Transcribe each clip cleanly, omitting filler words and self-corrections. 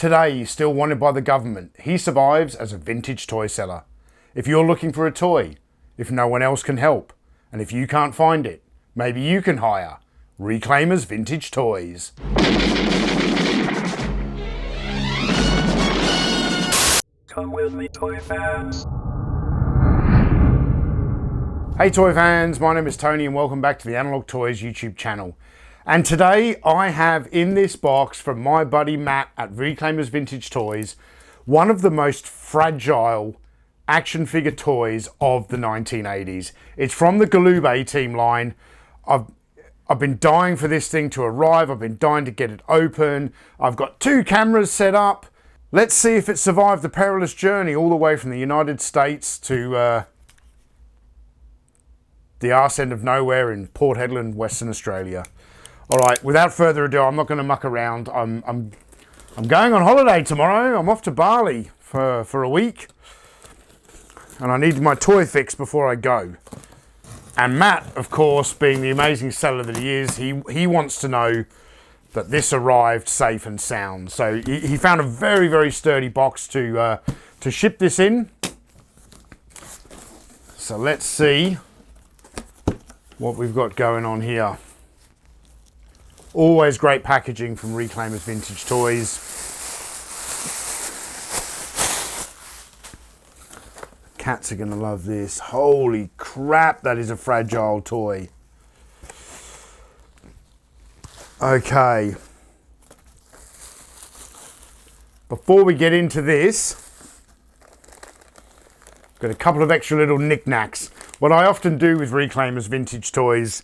today he's still wanted by the government. He survives as a vintage toy seller. If you're looking for a toy, if no one else can help, and if you can't find it, maybe you can hire Reclaimers Vintage Toys. Come with me, toy fans. Hey toy fans, my name is Tony and welcome back to the Analog Toys YouTube channel. And today I have in this box from my buddy Matt at Reclaimers Vintage Toys, one of the most fragile action figure toys of the 1980s. It's from the Galoob A-Team line. I've been dying for this thing to arrive. I've been dying to get it open. I've got 2 cameras set up. Let's see if it survived the perilous journey all the way from the United States to the arse end of nowhere in Port Hedland, Western Australia. All right, without further ado, I'm not going to muck around. I'm going on holiday tomorrow. I'm off to Bali for a week, and I need my toy fix before I go. And Matt, of course, being the amazing seller that he is, he wants to know that this arrived safe and sound. So he found a very, very sturdy box to ship this in. So let's see what we've got going on here. Always great packaging from Reclaimers Vintage Toys. Cats are gonna love this. Holy crap, that is a fragile toy. Okay. Before we get into this, got a couple of extra little knickknacks. What I often do with Reclaimers Vintage Toys,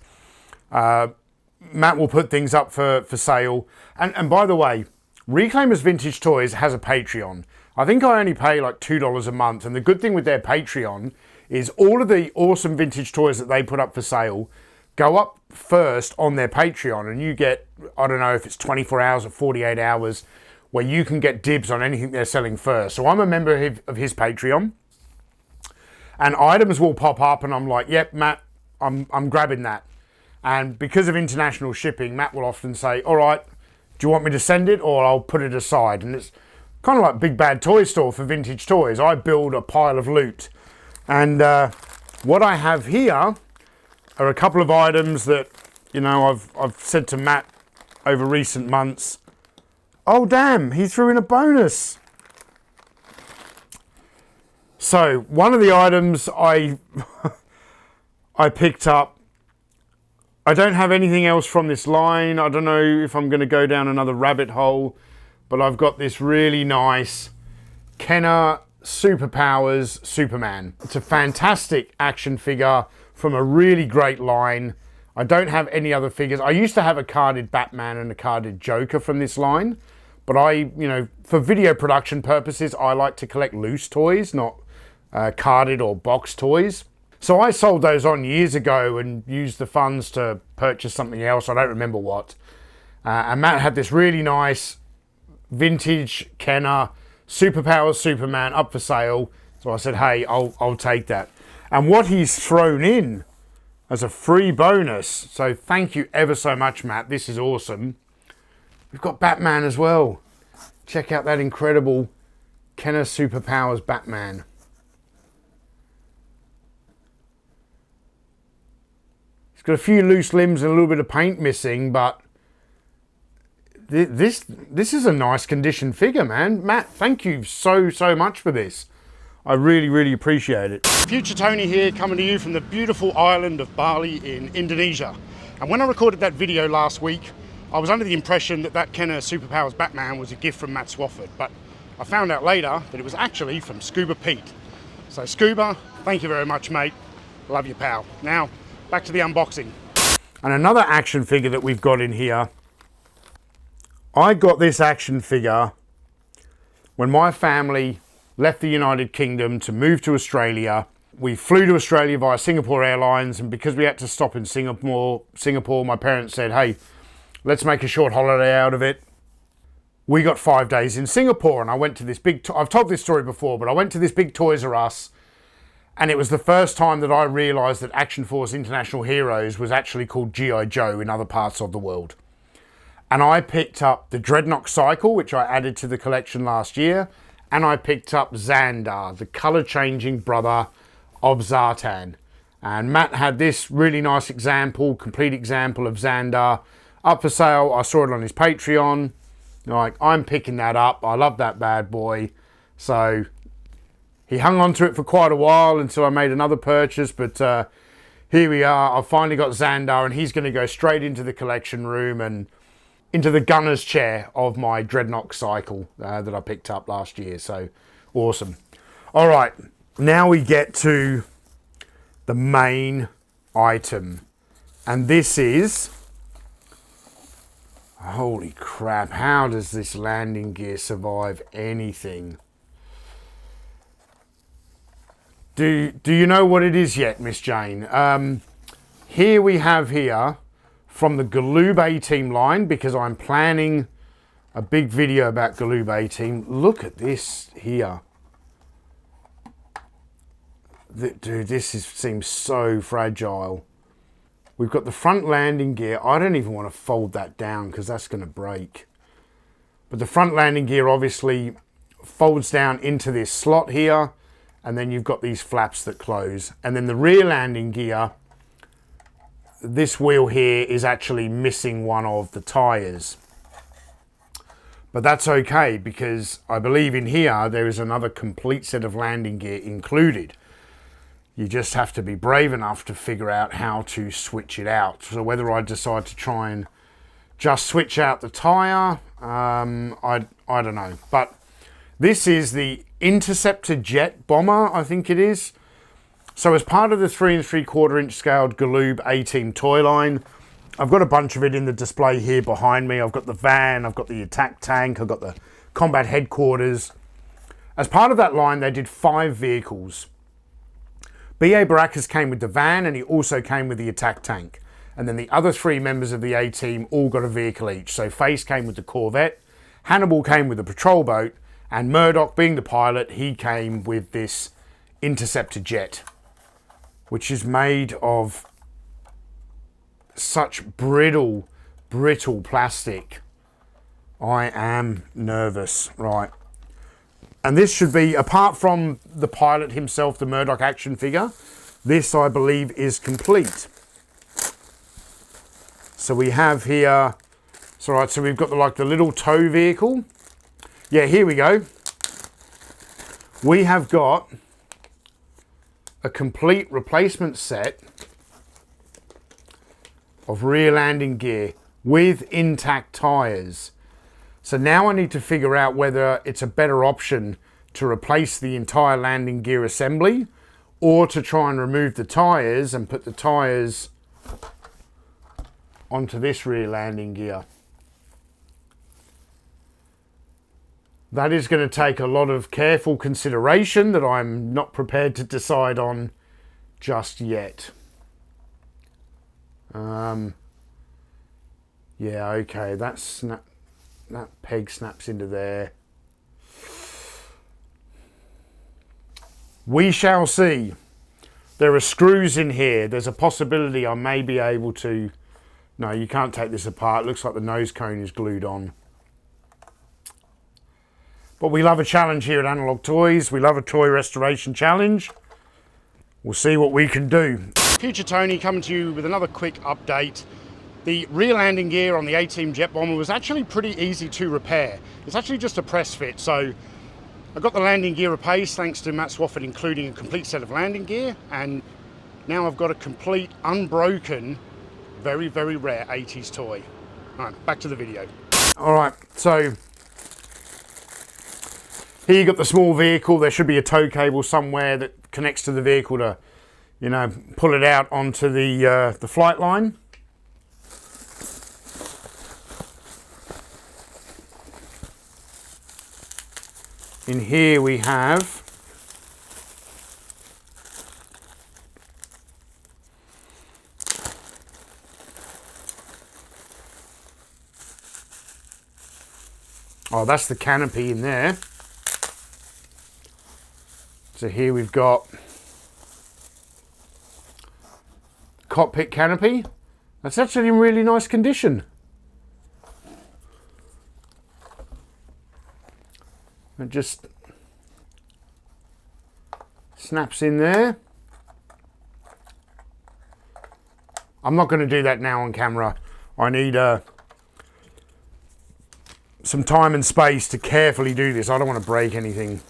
Matt will put things up for sale. And by the way, Reclaimers Vintage Toys has a Patreon. I think I only pay like $2 a month. And the good thing with their Patreon is all of the awesome vintage toys that they put up for sale go up first on their Patreon. And you get, I don't know if it's 24 hours or 48 hours, where you can get dibs on anything they're selling first. So I'm a member of his Patreon. And items will pop up and I'm like, yep, Matt, I'm grabbing that. And because of international shipping, Matt will often say, all right, do you want me to send it or I'll put it aside? And it's kind of like Big Bad Toy Store for vintage toys. I build a pile of loot. And what I have here are a couple of items that, you know, I've said to Matt over recent months, oh damn, he threw in a bonus. So one of the items I picked up, I don't have anything else from this line. I don't know if I'm going to go down another rabbit hole, but I've got this really nice Kenner Superpowers Superman. It's a fantastic action figure from a really great line. I don't have any other figures. I used to have a carded Batman and a carded Joker from this line, but you know, for video production purposes, I like to collect loose toys, not carded or box toys. So I sold those on years ago and used the funds to purchase something else. I don't remember what. And Matt had this really nice vintage Kenner Superpowers Superman up for sale. So I said, hey, I'll take that. And what he's thrown in as a free bonus, so thank you ever so much, Matt. This is awesome. We've got Batman as well. Check out that incredible Kenner Superpowers Batman. It's got a few loose limbs and a little bit of paint missing, but this is a nice condition figure, man. Matt, thank you so much for this. I really appreciate it. Future Tony here, coming to you from the beautiful island of Bali in Indonesia. And when I recorded that video last week, I was under the impression that Kenner Superpowers Batman was a gift from Matt Swafford, but I found out later that it was actually from Scuba Pete. So Scuba, thank you very much, mate. Love you, pal. Now, back to the unboxing. And another action figure that we've got in here. I got this action figure when my family left the United Kingdom to move to Australia. We flew to Australia via Singapore Airlines, and because we had to stop in Singapore, my parents said, hey, let's make a short holiday out of it. We got 5 days in Singapore, and I went to this big, I've told this story before, but I went to this big Toys R Us. And it was the first time that I realised that Action Force International Heroes was actually called G.I. Joe in other parts of the world. And I picked up the Dreadnought Cycle, which I added to the collection last year. And I picked up Xandar, the color-changing brother of Zartan. And Matt had this really nice example, complete example of Xandar up for sale. I saw it on his Patreon. Like, I'm picking that up. I love that bad boy. So he hung on to it for quite a while until I made another purchase. But here we are. I've finally got Xandar, and he's going to go straight into the collection room and into the gunner's chair of my Dreadnought Cycle that I picked up last year. So awesome. All right, now we get to the main item. And this is, holy crap, how does this landing gear survive anything? Do you know what it is yet, Miss Jane? Here we have here from the Galoob A-Team line, because I'm planning a big video about Galoob A-Team. Look at this here. Dude, this seems so fragile. We've got the front landing gear. I don't even want to fold that down because that's going to break. But the front landing gear obviously folds down into this slot here. And then you've got these flaps that close. And then the rear landing gear, this wheel here is actually missing one of the tires. But that's okay, because I believe in here there is another complete set of landing gear included. You just have to be brave enough to figure out how to switch it out. So whether I decide to try and just switch out the tire, I don't know. But this is the Interceptor Jet Bomber, I think it is. So as part of the 3 3/4 inch scaled Galoob A-Team toy line, I've got a bunch of it in the display here behind me. I've got the van, I've got the attack tank, I've got the combat headquarters. As part of that line, they did 5 vehicles. B.A. Baracus came with the van, and he also came with the attack tank. And then the other 3 members of the A-Team all got a vehicle each. So Face came with the Corvette, Hannibal came with the patrol boat, and Murdoch, being the pilot, he came with this Interceptor Jet, which is made of such brittle plastic. I am nervous. Right. And this should be, apart from the pilot himself, the Murdoch action figure, this, I believe, is complete. So we have here, so right, so we've got the little tow vehicle. Yeah, here we go. We have got a complete replacement set of rear landing gear with intact tires. So now I need to figure out whether it's a better option to replace the entire landing gear assembly, or to try and remove the tires and put the tires onto this rear landing gear. That is going to take a lot of careful consideration that I'm not prepared to decide on just yet. Yeah, okay, that peg snaps into there. We shall see. There are screws in here. There's a possibility I may be able to... No, you can't take this apart. It looks like the nose cone is glued on. But we love a challenge here at Analog Toys. We love a toy restoration challenge. We'll see what we can do. Future Tony coming to you with another quick update. The rear landing gear on the A-Team Jet Bomber was actually pretty easy to repair. It's actually just a press fit. So I got the landing gear replaced thanks to Matt Swafford including a complete set of landing gear. And now I've got a complete, unbroken, very, very rare 80s toy. All right, back to the video. All right, so here you got the small vehicle. There should be a tow cable somewhere that connects to the vehicle to, you know, pull it out onto the flight line. In here we have that's the canopy in there. So here we've got cockpit canopy. That's actually in really nice condition. It just snaps in there. I'm not going to do that now on camera. I need some time and space to carefully do this. I don't want to break anything.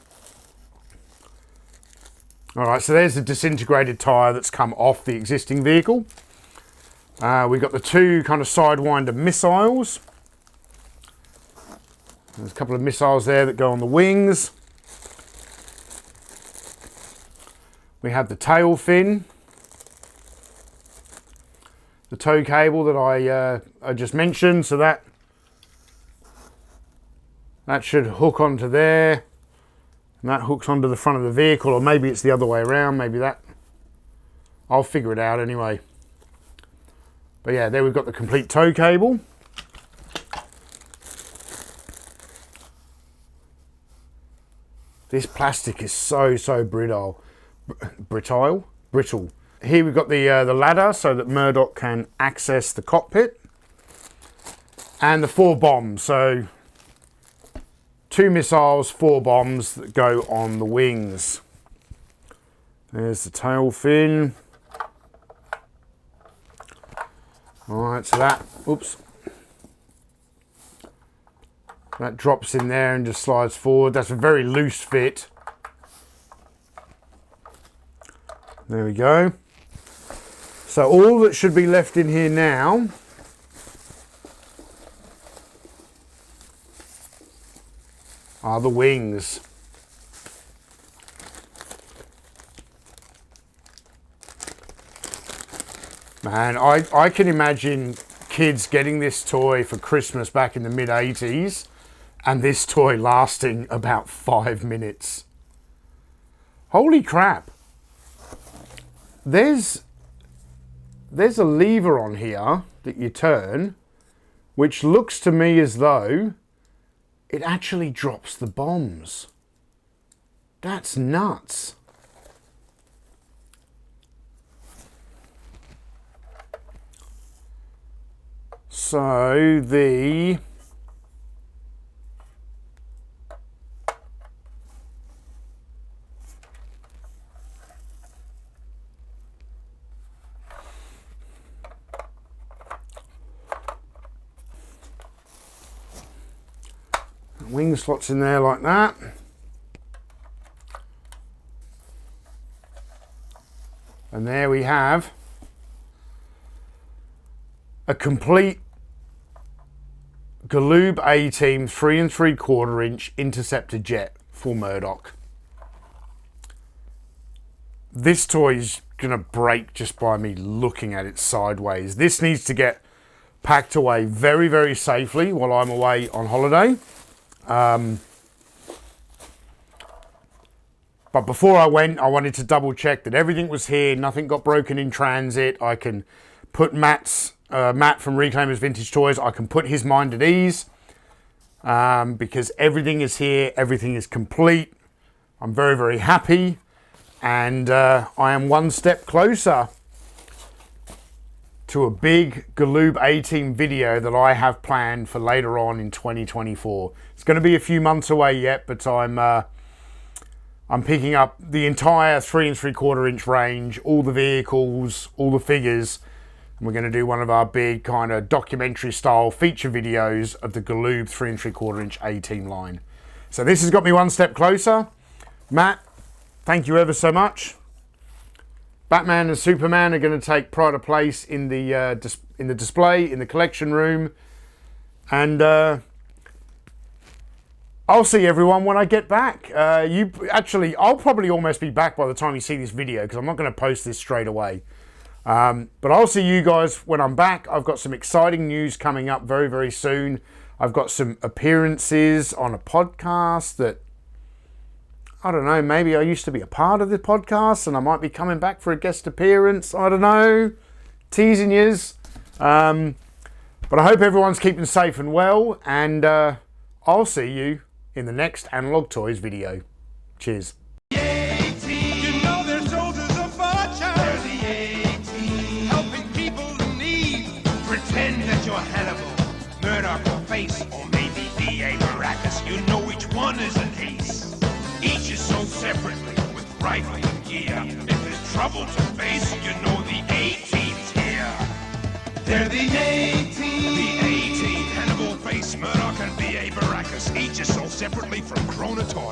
All right, so there's the disintegrated tyre that's come off the existing vehicle. We've got the two kind of Sidewinder missiles. There's a couple of missiles there that go on the wings. We have the tail fin. The tow cable that I just mentioned, so that should hook onto there. And that hooks onto the front of the vehicle, or maybe it's the other way around, maybe that. I'll figure it out anyway. But yeah, there we've got the complete tow cable. This plastic is so brittle. Here we've got the ladder so that Murdoch can access the cockpit. And the 4 bombs, so 2 missiles, 4 bombs that go on the wings. There's the tail fin. Alright, so that, oops. That drops in there and just slides forward. That's a very loose fit. There we go. So all that should be left in here now are the wings. Man, I can imagine kids getting this toy for Christmas back in the mid-80s and this toy lasting about 5 minutes. Holy crap. There's a lever on here that you turn, which looks to me as though it actually drops the bombs. That's nuts. So the wing slots in there like that. And there we have a complete Galoob A-Team 3 3/4 inch interceptor jet for Murdoch. This toy is gonna break just by me looking at it sideways. This needs to get packed away very, very safely while I'm away on holiday. But before I went, I wanted to double check that everything was here, nothing got broken in transit. I can put Matt from Reclaimers Vintage Toys, I can put his mind at ease because everything is here, everything is complete. I'm very, very happy, and I am one step closer to a big Galoob A-Team video that I have planned for later on in 2024. It's going to be a few months away yet, but I'm picking up the entire 3 3/4 inch range, all the vehicles, all the figures, and we're going to do one of our big kind of documentary style feature videos of the Galoob 3 3/4 inch A-Team line. So this has got me one step closer. Matt, thank you ever so much. Batman and Superman are going to take pride of place in the display in the collection room, and I'll see everyone when I get back. I'll probably almost be back by the time you see this video because I'm not going to post this straight away. But I'll see you guys when I'm back. I've got some exciting news coming up very, very soon. I've got some appearances on a podcast that, I don't know, maybe I used to be a part of the podcast and I might be coming back for a guest appearance. I don't know. Teasing yous. But I hope everyone's keeping safe and well, and I'll see you in the next Analog Toys video. Cheers. You know they're soldiers of fortune. They're the A-Team, helping people in need. Pretend that you're Hannibal, Murdoch or Face, or maybe D.A. Baracus. You know which one is an ace. separately with rifle and gear. If there's trouble to face, you know the A-Team's here. They're the A-Team. The A-Team. Hannibal, Face, Murdoch, and B.A. Baracus. Each is sold separately from Krona Toys.